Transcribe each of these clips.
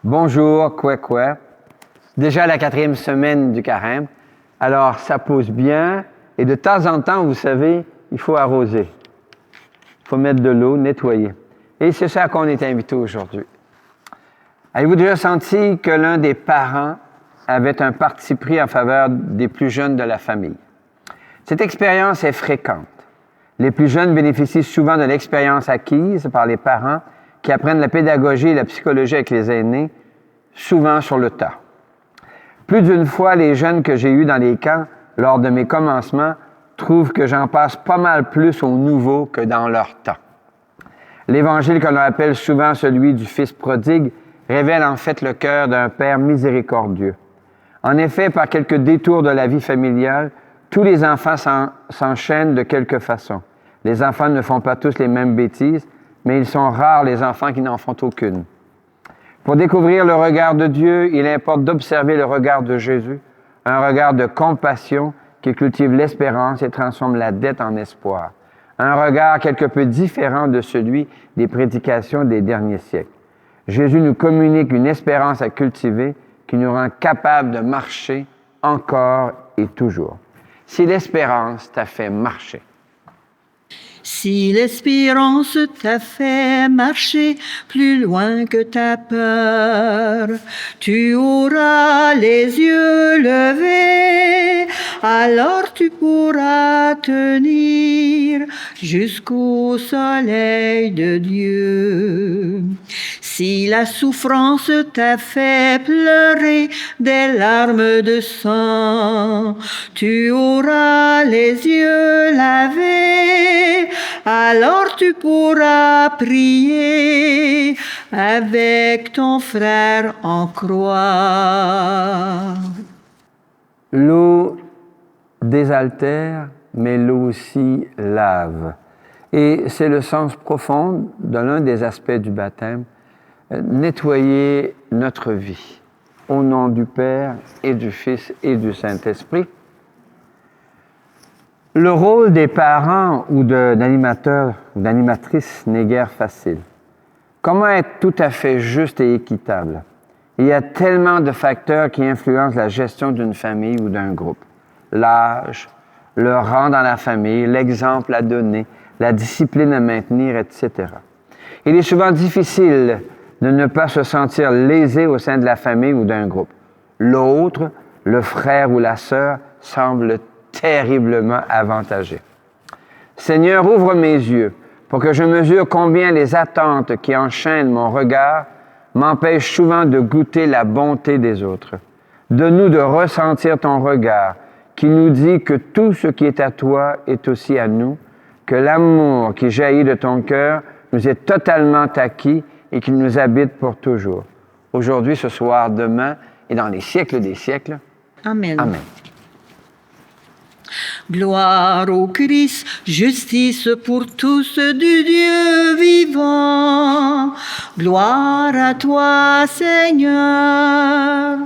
Bonjour, quoi. Déjà la 4e semaine du carême. Alors, ça pousse bien. Et de temps en temps, vous savez, il faut arroser. Il faut mettre de l'eau, nettoyer. Et c'est ça qu'on est invité aujourd'hui. Avez-vous déjà senti que l'un des parents avait un parti pris en faveur des plus jeunes de la famille? Cette expérience est fréquente. Les plus jeunes bénéficient souvent de l'expérience acquise par les parents qui apprennent la pédagogie et la psychologie avec les aînés, souvent sur le tas. Plus d'une fois, les jeunes que j'ai eus dans les camps, lors de mes commencements, trouvent que j'en passe pas mal plus aux nouveaux que dans leur temps. L'Évangile, que l'on appelle souvent celui du Fils prodigue, révèle en fait le cœur d'un Père miséricordieux. En effet, par quelques détours de la vie familiale, tous les enfants s'enchaînent de quelque façon. Les enfants ne font pas tous les mêmes bêtises, mais ils sont rares les enfants qui n'en font aucune. Pour découvrir le regard de Dieu, il importe d'observer le regard de Jésus, un regard de compassion qui cultive l'espérance et transforme la dette en espoir. Un regard quelque peu différent de celui des prédications des derniers siècles. Jésus nous communique une espérance à cultiver qui nous rend capables de marcher encore et toujours. Si l'espérance t'a fait marcher. Si l'espérance t'a fait marcher plus loin que ta peur, tu auras les yeux levés, alors tu pourras tenir jusqu'au soleil de Dieu. Si la souffrance t'a fait pleurer des larmes de sang, tu auras les yeux lavés, alors tu pourras prier avec ton frère en croix. L'eau désaltère, mais l'eau aussi lave. Et c'est le sens profond de l'un des aspects du baptême, nettoyer notre vie. Au nom du Père et du Fils et du Saint-Esprit. Le rôle des parents ou d'animateurs ou d'animatrices n'est guère facile. Comment être tout à fait juste et équitable? Il y a tellement de facteurs qui influencent la gestion d'une famille ou d'un groupe. L'âge, le rang dans la famille, l'exemple à donner, la discipline à maintenir, etc. Il est souvent difficile de ne pas se sentir lésé au sein de la famille ou d'un groupe. L'autre, le frère ou la sœur, semble terriblement avantagé. Seigneur, ouvre mes yeux pour que je mesure combien les attentes qui enchaînent mon regard m'empêchent souvent de goûter la bonté des autres. Donne-nous de ressentir ton regard qui nous dit que tout ce qui est à toi est aussi à nous, que l'amour qui jaillit de ton cœur nous est totalement acquis et qu'il nous habite pour toujours. Aujourd'hui, ce soir, demain et dans les siècles des siècles. Amen. Amen. Gloire au Christ, justice pour tous du Dieu vivant. Gloire à toi, Seigneur.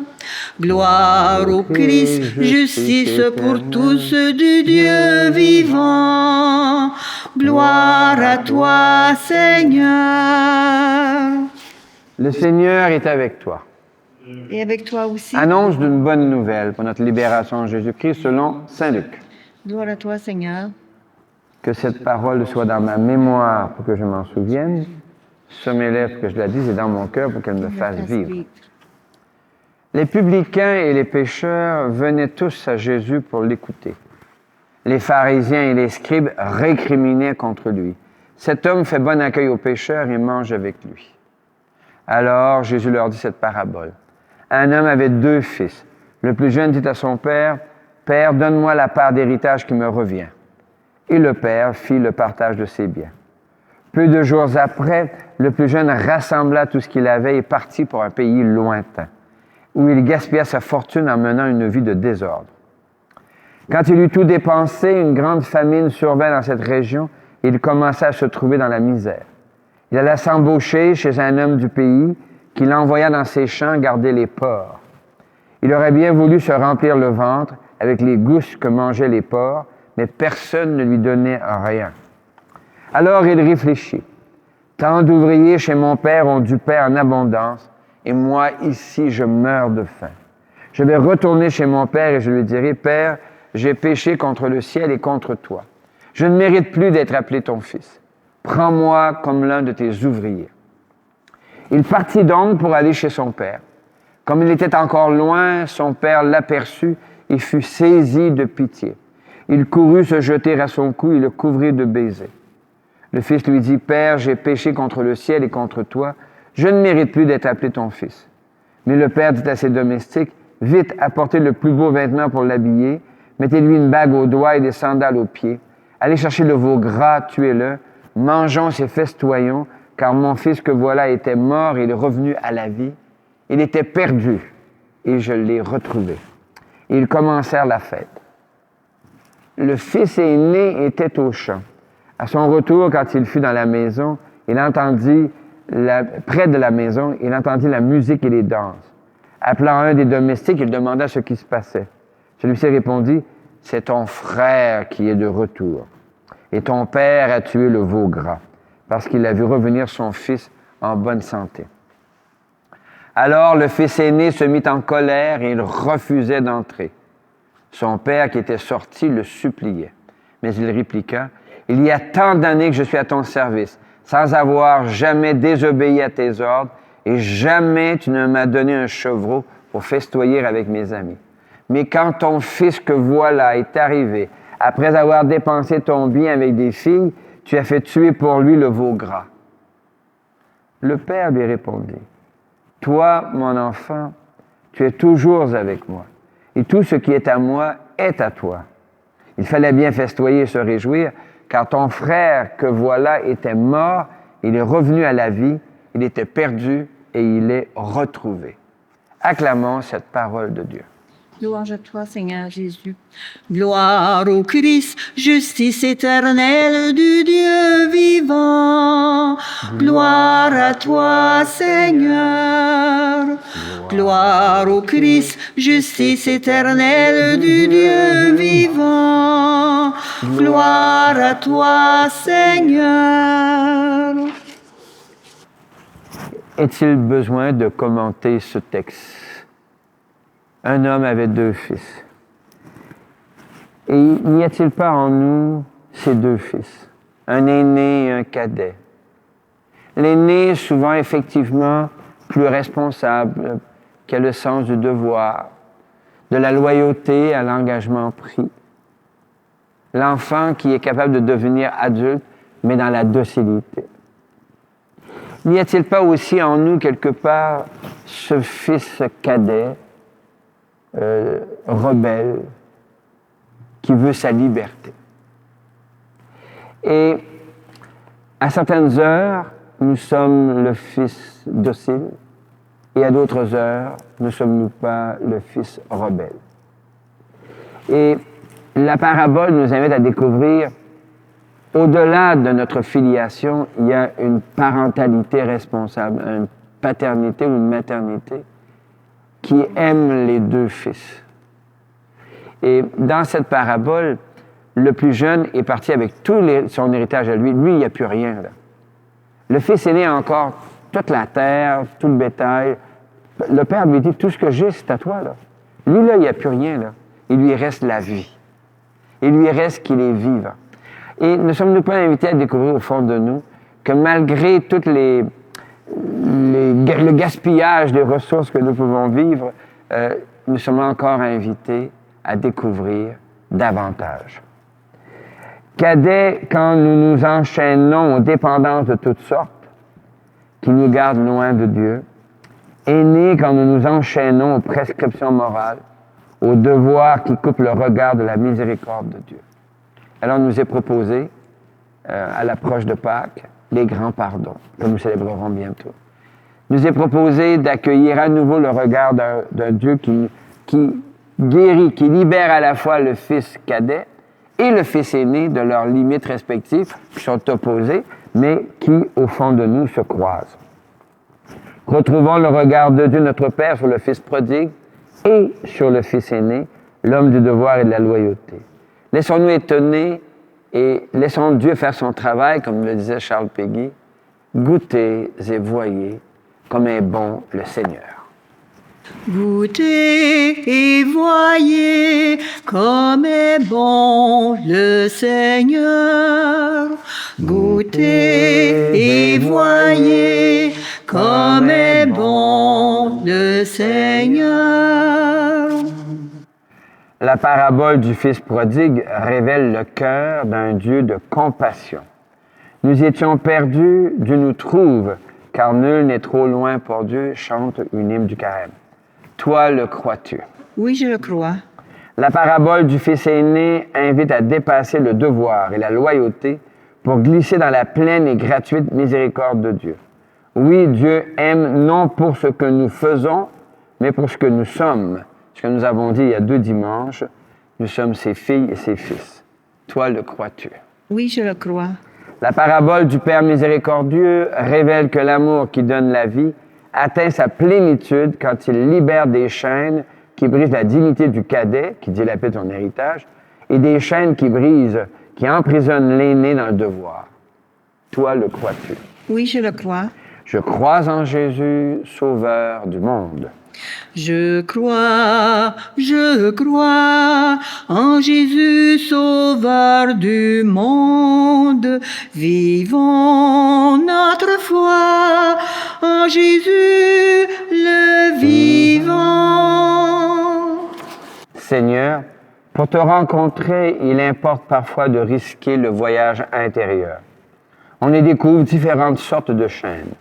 Gloire au Christ, justice pour tous du Dieu vivant. Gloire à toi, Seigneur. Le Seigneur est avec toi. Et avec toi aussi. Annonce d'une bonne nouvelle pour notre libération en Jésus-Christ selon Saint Luc. Gloire à toi, Seigneur. Que cette parole soit dans ma mémoire pour que je m'en souvienne, sur mes lèvres pour que je la dise et dans mon cœur pour qu'elle me fasse vivre. Les publicains et les pécheurs venaient tous à Jésus pour l'écouter. Les pharisiens et les scribes récriminaient contre lui. Cet homme fait bon accueil aux pécheurs et mange avec lui. Alors Jésus leur dit cette parabole. Un homme avait 2 fils. Le plus jeune dit à son père, « Père, donne-moi la part d'héritage qui me revient. » Et le père fit le partage de ses biens. Peu de jours après, le plus jeune rassembla tout ce qu'il avait et partit pour un pays lointain, où il gaspilla sa fortune en menant une vie de désordre. Quand il eut tout dépensé, une grande famine survint dans cette région et il commença à se trouver dans la misère. Il alla s'embaucher chez un homme du pays qui l'envoya dans ses champs garder les porcs. Il aurait bien voulu se remplir le ventre avec les gousses que mangeaient les porcs, mais personne ne lui donnait rien. Alors il réfléchit. Tant d'ouvriers chez mon père ont du pain en abondance, et moi ici je meurs de faim. Je vais retourner chez mon père et je lui dirai, Père, j'ai péché contre le ciel et contre toi. Je ne mérite plus d'être appelé ton fils. Prends-moi comme l'un de tes ouvriers. Il partit donc pour aller chez son père. Comme il était encore loin, son père l'aperçut et fut saisi de pitié. Il courut se jeter à son cou et le couvrit de baisers. Le fils lui dit, Père, j'ai péché contre le ciel et contre toi. Je ne mérite plus d'être appelé ton fils. Mais le père dit à ses domestiques, vite, apportez le plus beau vêtement pour l'habiller, mettez-lui une bague au doigt et des sandales aux pieds. Allez chercher le veau gras, tuez-le, mangeons et festoyons, car mon fils que voilà était mort et il est revenu à la vie. Il était perdu et je l'ai retrouvé. Et ils commencèrent la fête. Le fils aîné était au champ. À son retour, quand il fut dans la maison, près de la maison, il entendit la musique et les danses. Appelant un des domestiques, il demanda ce qui se passait. Celui-ci répondit, « C'est ton frère qui est de retour. Et ton père a tué le veau gras, parce qu'il a vu revenir son fils en bonne santé. » Alors le fils aîné se mit en colère et il refusait d'entrer. Son père, qui était sorti, le suppliait. Mais il répliqua, « Il y a tant d'années que je suis à ton service, sans avoir jamais désobéi à tes ordres, et jamais tu ne m'as donné un chevreau pour festoyer avec mes amis. Mais quand ton fils que voilà est arrivé, après avoir dépensé ton bien avec des filles, tu as fait tuer pour lui le veau gras. » Le père lui répondit, « Toi, mon enfant, tu es toujours avec moi, et tout ce qui est à moi est à toi. Il fallait bien festoyer et se réjouir, car ton frère que voilà était mort, il est revenu à la vie, il était perdu et il est retrouvé. » Acclamons cette parole de Dieu. Louange à toi, Seigneur Jésus. Gloire au Christ, justice éternelle du Dieu vivant. Gloire à toi, Seigneur. Gloire au Christ, justice éternelle du Dieu vivant. Gloire à toi, Seigneur. Est-il besoin de commenter ce texte? Un homme avait 2 fils. Et n'y a-t-il pas en nous ces 2 fils? Un aîné et un cadet. L'aîné est souvent effectivement plus responsable, qui a le sens du devoir, de la loyauté à l'engagement pris. L'enfant qui est capable de devenir adulte, mais dans la docilité. N'y a-t-il pas aussi en nous quelque part ce fils cadet, rebelle, qui veut sa liberté? Et à certaines heures, nous sommes le fils docile, et à d'autres heures, ne sommes-nous pas le fils rebelle? Et la parabole nous invite à découvrir, au-delà de notre filiation, il y a une parentalité responsable, une paternité ou une maternité qui aime les 2 fils. Et dans cette parabole, le plus jeune est parti avec tout son héritage à lui. Lui, il n'y a plus rien, là. Le fils aîné a encore toute la terre, tout le bétail. Le père lui dit, tout ce que j'ai, c'est à toi, là. Lui, là, il n'y a plus rien, là. Il lui reste la vie. Il lui reste qu'il est vivant. Et ne sommes-nous pas invités à découvrir au fond de nous que malgré toutes le gaspillage des ressources que nous pouvons vivre, nous sommes encore invités à découvrir davantage. Cadet, quand nous nous enchaînons aux dépendances de toutes sortes, qui nous gardent loin de Dieu. Aîné, quand nous nous enchaînons aux prescriptions morales, aux devoirs qui coupent le regard de la miséricorde de Dieu. Alors, nous est proposé, à l'approche de Pâques, les grands pardons, que nous célébrerons bientôt. Nous est proposé d'accueillir à nouveau le regard d'un Dieu qui guéris, qui libère à la fois le fils cadet et le fils aîné de leurs limites respectives, qui sont opposées, mais qui, au fond de nous, se croisent. Retrouvons le regard de Dieu, notre Père, sur le fils prodigue et sur le fils aîné, l'homme du devoir et de la loyauté. Laissons-nous étonner et laissons Dieu faire son travail, comme le disait Charles Péguy. Goûtez et voyez comme est bon le Seigneur. Goûtez et voyez comme est bon le Seigneur. Goûtez et voyez comme est bon le Seigneur. La parabole du Fils prodigue révèle le cœur d'un Dieu de compassion. Nous étions perdus, Dieu nous trouve, car nul n'est trop loin pour Dieu, chante une hymne du carême. Toi le crois-tu? Oui, je le crois. La parabole du Fils aîné invite à dépasser le devoir et la loyauté pour glisser dans la pleine et gratuite miséricorde de Dieu. Oui, Dieu aime non pour ce que nous faisons, mais pour ce que nous sommes. Ce que nous avons dit il y a 2 dimanches, nous sommes ses filles et ses fils. Toi le crois-tu? Oui, je le crois. La parabole du Père miséricordieux révèle que l'amour qui donne la vie atteint sa plénitude quand il libère des chaînes qui brisent la dignité du cadet, qui dilapide son héritage, et des chaînes qui emprisonnent l'aîné dans le devoir. Toi le crois-tu? Oui, je le crois. Je crois en Jésus, sauveur du monde. Je crois en Jésus, sauveur du monde. Vivons notre foi en Jésus le vivant. Seigneur, pour te rencontrer, il importe parfois de risquer le voyage intérieur. On y découvre différentes sortes de chaînes.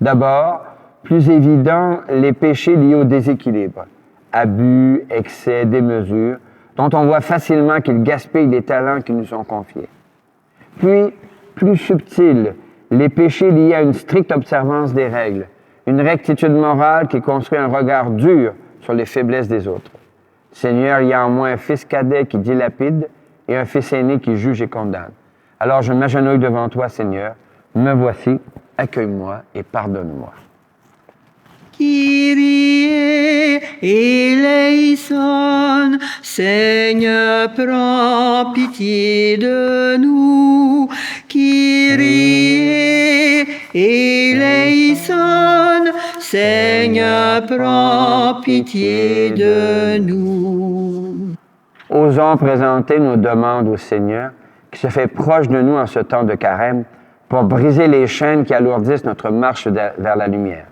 D'abord, plus évident, les péchés liés au déséquilibre, abus, excès, démesure, dont on voit facilement qu'ils gaspillent les talents qui nous sont confiés. Puis, plus subtil, les péchés liés à une stricte observance des règles, une rectitude morale qui construit un regard dur sur les faiblesses des autres. Seigneur, il y a en moi un fils cadet qui dilapide et un fils aîné qui juge et condamne. Alors je m'agenouille devant toi, Seigneur, me voici, accueille-moi et pardonne-moi. Kyrie eleison, Seigneur, prends pitié de nous. Kyrie eleison, Seigneur, prends pitié de nous. Osons présenter nos demandes au Seigneur, qui se fait proche de nous en ce temps de carême, pour briser les chaînes qui alourdissent notre marche vers la lumière.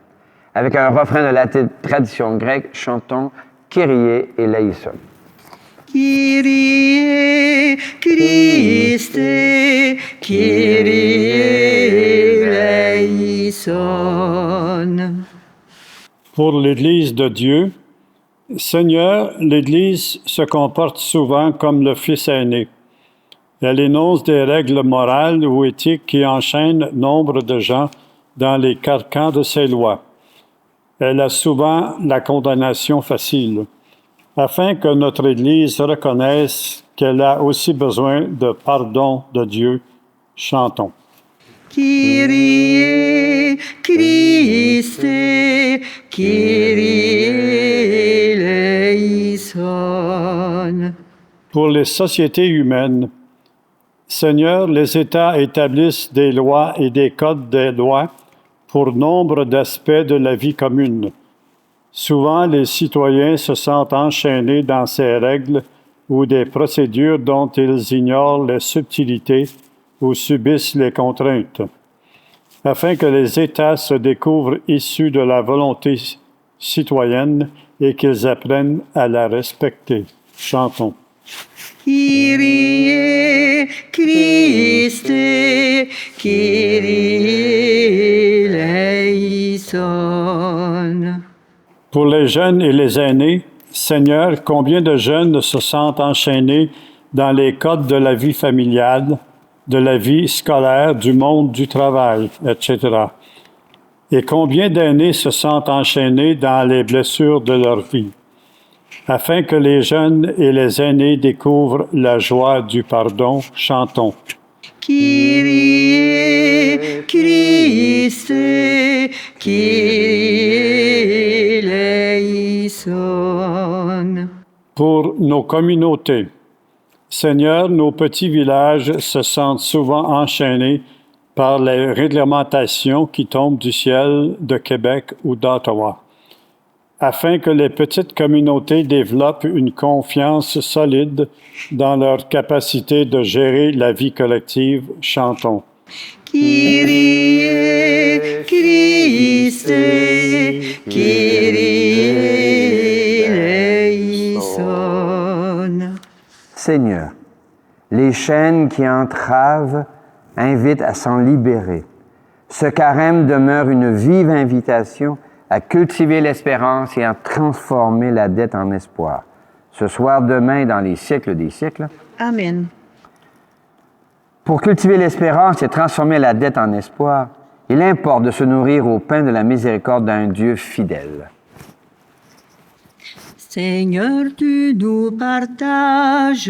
Avec un refrain de la tradition grecque, chantons Kyrie eleison. Kyrie Christe, Kyrie eleison. Pour l'Église de Dieu, Seigneur, l'Église se comporte souvent comme le fils aîné. Elle énonce des règles morales ou éthiques qui enchaînent nombre de gens dans les carcans de ses lois. Elle a souvent la condamnation facile. Afin que notre Église reconnaisse qu'elle a aussi besoin de pardon de Dieu, chantons. Kyrie Christe, Kyrie eleison. Pour les sociétés humaines, Seigneur, les États établissent des lois et des codes des lois pour nombre d'aspects de la vie commune. Souvent, les citoyens se sentent enchaînés dans ces règles ou des procédures dont ils ignorent les subtilités ou subissent les contraintes. Afin que les États se découvrent issus de la volonté citoyenne et qu'ils apprennent à la respecter. Chantons. Kyrie Christe, Kyrie eleison. Pour les jeunes et les aînés, Seigneur, combien de jeunes se sentent enchaînés dans les codes de la vie familiale, de la vie scolaire, du monde du travail, etc. Et combien d'aînés se sentent enchaînés dans les blessures de leur vie. Afin que les jeunes et les aînés découvrent la joie du pardon, chantons. Kyrie Christe, Kyrie eleison. Pour nos communautés, Seigneur, nos petits villages se sentent souvent enchaînés par les réglementations qui tombent du ciel de Québec ou d'Ottawa. Afin que les petites communautés développent une confiance solide dans leur capacité de gérer la vie collective, chantons. Kyrie Christe, Kyrie eleison. Seigneur, les chaînes qui entravent invitent à s'en libérer. Ce carême demeure une vive invitation à cultiver l'espérance et à transformer la dette en espoir. Ce soir, demain et dans les siècles des siècles. Amen. Pour cultiver l'espérance et transformer la dette en espoir, il importe de se nourrir au pain de la miséricorde d'un Dieu fidèle. Seigneur, tu nous partages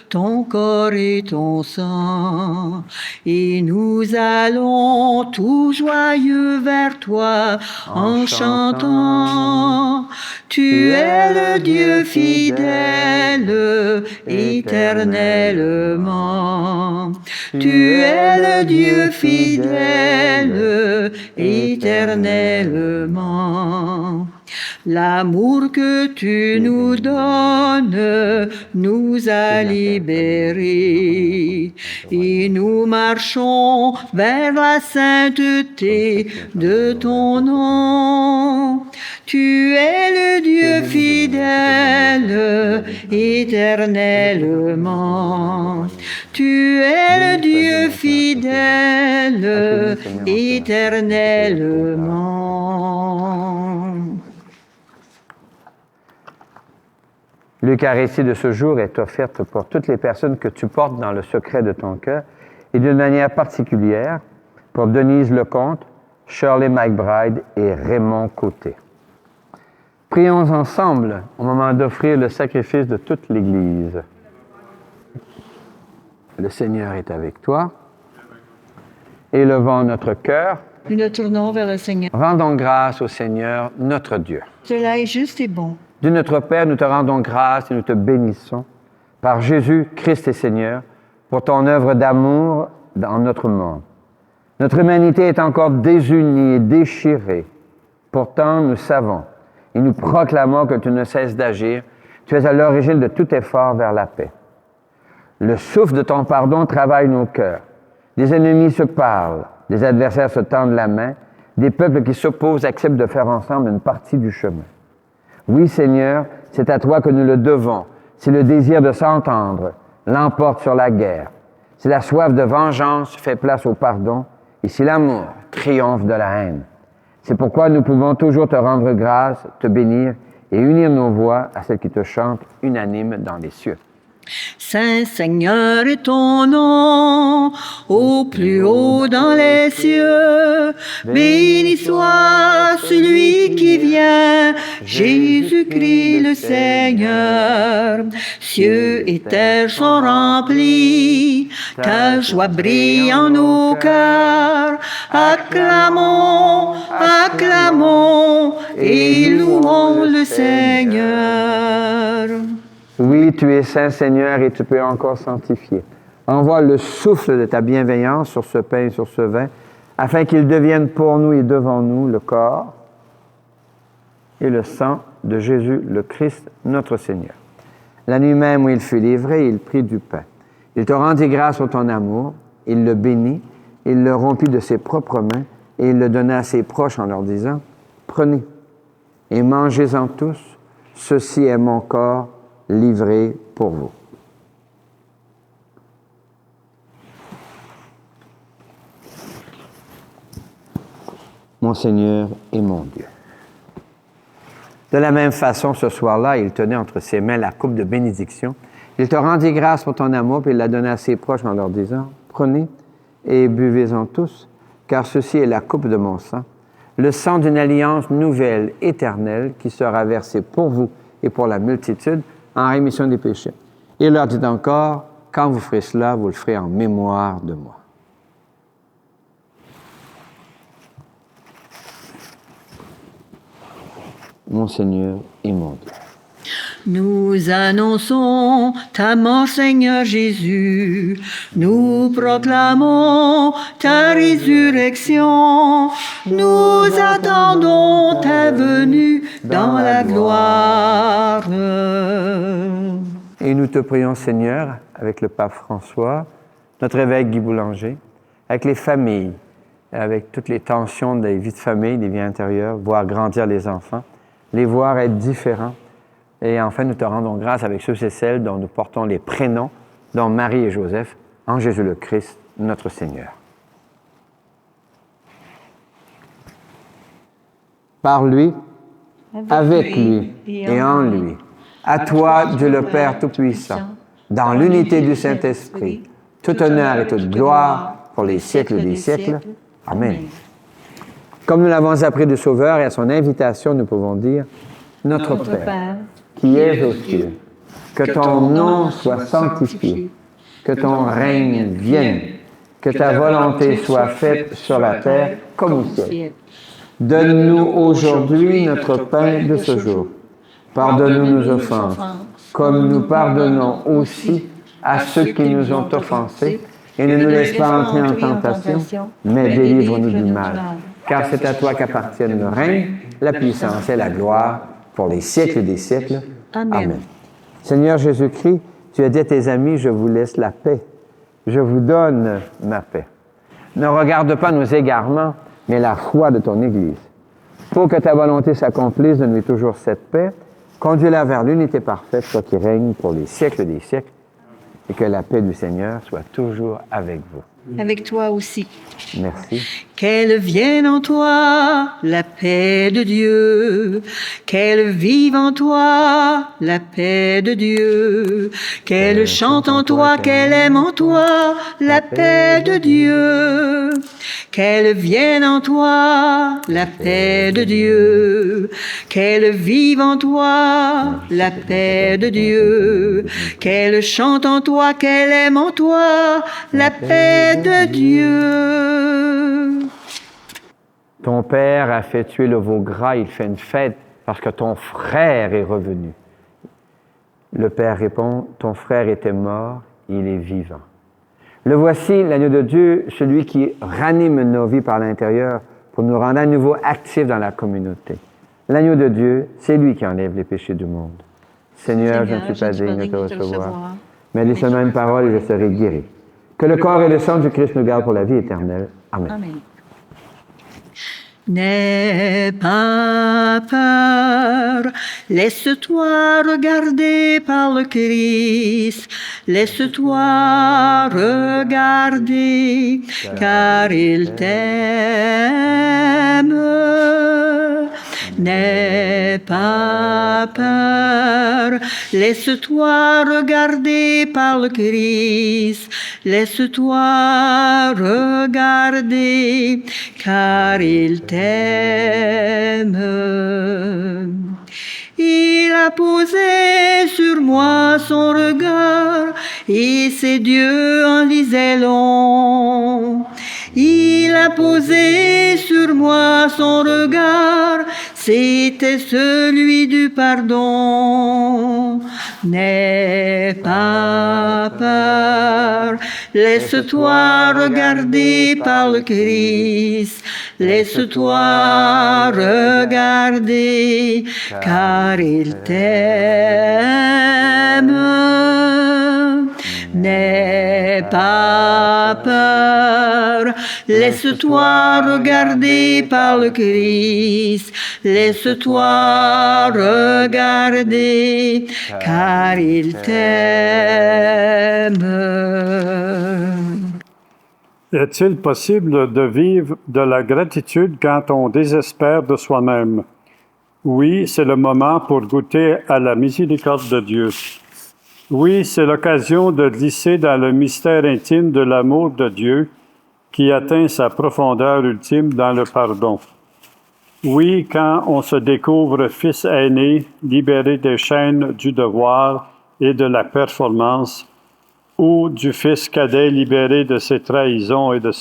ton corps et ton sang, et nous allons tout joyeux vers toi en chantant. Tu es le Dieu fidèle, éternellement. Tu es le Dieu fidèle, éternellement. L'amour que tu nous donnes nous a libérés et nous marchons vers la sainteté de ton nom. Tu es le Dieu fidèle, éternellement. Tu es le Dieu fidèle, éternellement. L'Eucharistie de ce jour est offerte pour toutes les personnes que tu portes dans le secret de ton cœur et d'une manière particulière pour Denise Lecomte, Shirley McBride et Raymond Côté. Prions ensemble au moment d'offrir le sacrifice de toute l'Église. Le Seigneur est avec toi. Élevons notre cœur. Nous nous tournons vers le Seigneur. Rendons grâce au Seigneur, notre Dieu. Cela est juste et bon. Dieu notre Père, nous te rendons grâce et nous te bénissons par Jésus, Christ et Seigneur, pour ton œuvre d'amour dans notre monde. Notre humanité est encore désunie et déchirée. Pourtant, nous savons et nous proclamons que tu ne cesses d'agir. Tu es à l'origine de tout effort vers la paix. Le souffle de ton pardon travaille nos cœurs. Des ennemis se parlent, des adversaires se tendent la main, des peuples qui s'opposent acceptent de faire ensemble une partie du chemin. Oui, Seigneur, c'est à toi que nous le devons. Si le désir de s'entendre l'emporte sur la guerre, si la soif de vengeance fait place au pardon, et si l'amour triomphe de la haine. C'est pourquoi nous pouvons toujours te rendre grâce, te bénir et unir nos voix à celles qui te chantent unanimes dans les cieux. Saint Seigneur est ton nom, au plus haut dans les cieux. Béni soit celui qui vient, Jésus-Christ le Seigneur. Cieux et terre sont remplis, ta joie brille en nos cœurs. Acclamons, acclamons et louons le Seigneur. Oui, tu es saint, Seigneur, et tu peux encore sanctifier. Envoie le souffle de ta bienveillance sur ce pain et sur ce vin, afin qu'ils deviennent pour nous et devant nous le corps et le sang de Jésus, le Christ, notre Seigneur. La nuit même où il fut livré, il prit du pain. Il te rendit grâce pour ton amour, il le bénit, il le rompit de ses propres mains, et il le donna à ses proches en leur disant, « Prenez et mangez-en tous, ceci est mon corps, livré pour vous. » Mon Seigneur et mon Dieu. De la même façon, ce soir-là, il tenait entre ses mains la coupe de bénédiction. Il te rendit grâce pour ton amour, puis il la donna à ses proches en leur disant, « Prenez et buvez-en tous, car ceci est la coupe de mon sang, le sang d'une alliance nouvelle, éternelle, qui sera versé pour vous et pour la multitude en rémission des péchés. Il leur dit encore, quand vous ferez cela, vous le ferez en mémoire de moi. Mon Seigneur et mon Dieu. Nous annonçons ta mort, Seigneur Jésus. Nous proclamons ta résurrection. Nous attendons ta venue dans la gloire. Et nous te prions, Seigneur, avec le pape François, notre évêque Guy Boulanger, avec les familles, avec toutes les tensions des vies de famille, des vies intérieures, voir grandir les enfants, les voir être différents. Et enfin, nous te rendons grâce avec ceux et celles dont nous portons les prénoms, dont Marie et Joseph, en Jésus le Christ, notre Seigneur. Par lui, avec lui et en lui, à toi, Dieu le Père Tout-Puissant, dans l'unité du Saint-Esprit, tout honneur et toute gloire pour les siècles des siècles. Amen. Comme nous l'avons appris du Sauveur et à son invitation, nous pouvons dire, Notre Père, qui es aux cieux, que ton nom soit sanctifié, que ton règne vienne, que ta volonté soit faite sur la terre comme au ciel. Donne-nous aujourd'hui notre pain de ce jour. Pardonne-nous nos offenses, comme nous pardonnons aussi à ceux qui nous ont offensés, et ne nous laisse pas entrer en tentation, mais délivre-nous du mal. Car c'est à toi qu'appartiennent le règne, la puissance et la gloire, pour les siècles des siècles. Amen. Seigneur Jésus-Christ, tu as dit à tes amis, je vous laisse la paix. Je vous donne ma paix. Ne regarde pas nos égarements, mais la foi de ton Église. Pour que ta volonté s'accomplisse, donne-lui toujours cette paix. Conduis-la vers l'unité parfaite, toi qui règnes pour les siècles des siècles, et que la paix du Seigneur soit toujours avec vous. Avec toi aussi. Merci. Qu'elle vienne en toi, la paix de Dieu. Qu'elle vive en toi, la paix de Dieu. Qu'elle chante en toi, qu'elle aime en toi, la paix de Dieu. Qu'elle vienne en toi, la paix de Dieu. Qu'elle vive en toi, la paix de Dieu. Qu'elle chante en toi, qu'elle aime en toi, la paix de Dieu. Ton père a fait tuer le veau gras, il fait une fête parce que ton frère est revenu. Le père répond, ton frère était mort, il est vivant. Le voici, l'agneau de Dieu, celui qui ranime nos vies par l'intérieur pour nous rendre à nouveau actifs dans la communauté. L'agneau de Dieu, c'est lui qui enlève les péchés du monde. Seigneur, je ne suis pas digne de te recevoir, mais dis seulement une parole et je serai guéri. Que le corps et le sang du Christ nous gardent pour la vie éternelle. Amen. Amen. N'aie pas peur, laisse-toi regarder par le Christ, laisse-toi regarder, car il t'aime. N'aie pas peur, laisse-toi regarder par le Christ, laisse-toi regarder, car il t'aime. Il a posé sur moi son regard, et ses yeux en lisaient long. Il a posé sur moi son regard, c'était celui du pardon. N'aie pas peur, laisse-toi regarder par le Christ, laisse-toi regarder, car il t'aime. N'aie pas peur, laisse-toi regarder par le Christ, laisse-toi regarder, car il t'aime. Est-il possible de vivre de la gratitude quand on désespère de soi-même? Oui, c'est le moment pour goûter à la miséricorde de Dieu. Oui, c'est l'occasion de glisser dans le mystère intime de l'amour de Dieu qui atteint sa profondeur ultime dans le pardon. Oui, quand on se découvre fils aîné, libéré des chaînes du devoir et de la performance, ou du fils cadet libéré de ses trahisons et de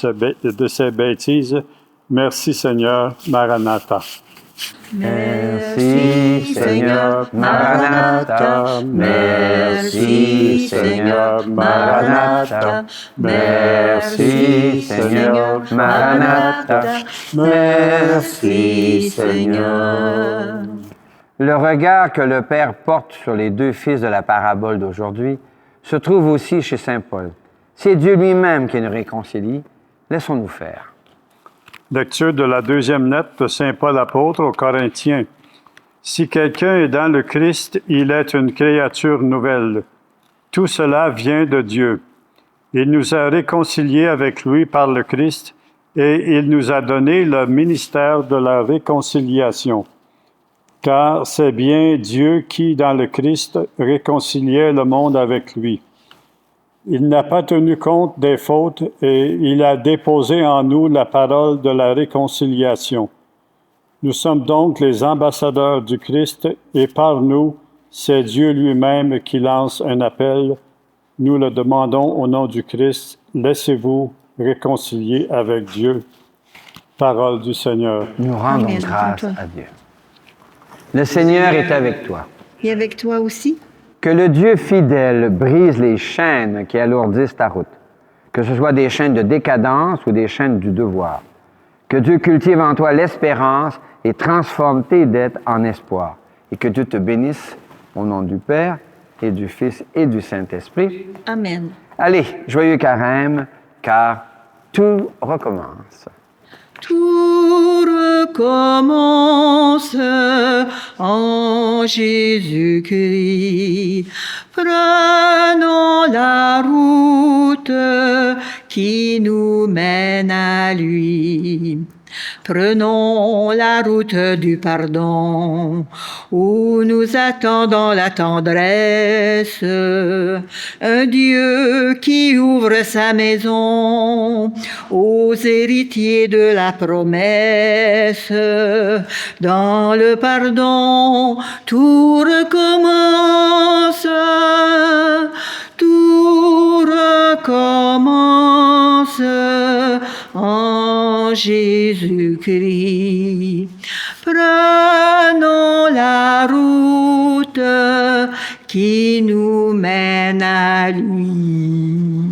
ses bêtises, merci Seigneur, Maranatha. Merci Seigneur, Maranatha. Merci Seigneur, Maranatha. Merci Seigneur, Maranatha. Merci Seigneur. Le regard que le Père porte sur les deux fils de la parabole d'aujourd'hui se trouve aussi chez saint Paul. C'est Dieu lui-même qui nous réconcilie. Laissons-nous faire. Lecture de la deuxième lettre de saint Paul apôtre aux Corinthiens. Si quelqu'un est dans le Christ, il est une créature nouvelle. Tout cela vient de Dieu. Il nous a réconciliés avec lui par le Christ et il nous a donné le ministère de la réconciliation. Car c'est bien Dieu qui, dans le Christ, réconciliait le monde avec lui. Il n'a pas tenu compte des fautes et il a déposé en nous la parole de la réconciliation. Nous sommes donc les ambassadeurs du Christ et par nous, c'est Dieu lui-même qui lance un appel. Nous le demandons au nom du Christ, laissez-vous réconcilier avec Dieu. Parole du Seigneur. Nous rendons Amen. grâce à Dieu. Le Seigneur est avec toi. Et avec toi aussi. Que le Dieu fidèle brise les chaînes qui alourdissent ta route, que ce soit des chaînes de décadence ou des chaînes du devoir. Que Dieu cultive en toi l'espérance et transforme tes dettes en espoir. Et que Dieu te bénisse au nom du Père et du Fils et du Saint-Esprit. Amen. Allez, joyeux carême, car tout recommence. Tout recommence en Jésus-Christ. Prenons la route qui nous mène à lui. Prenons la route du pardon, où nous attendons la tendresse, un Dieu qui ouvre sa maison aux héritiers de la promesse. Dans le pardon, tout recommence, tout recommence en Jésus-Christ. Prenons la route qui nous mène à lui.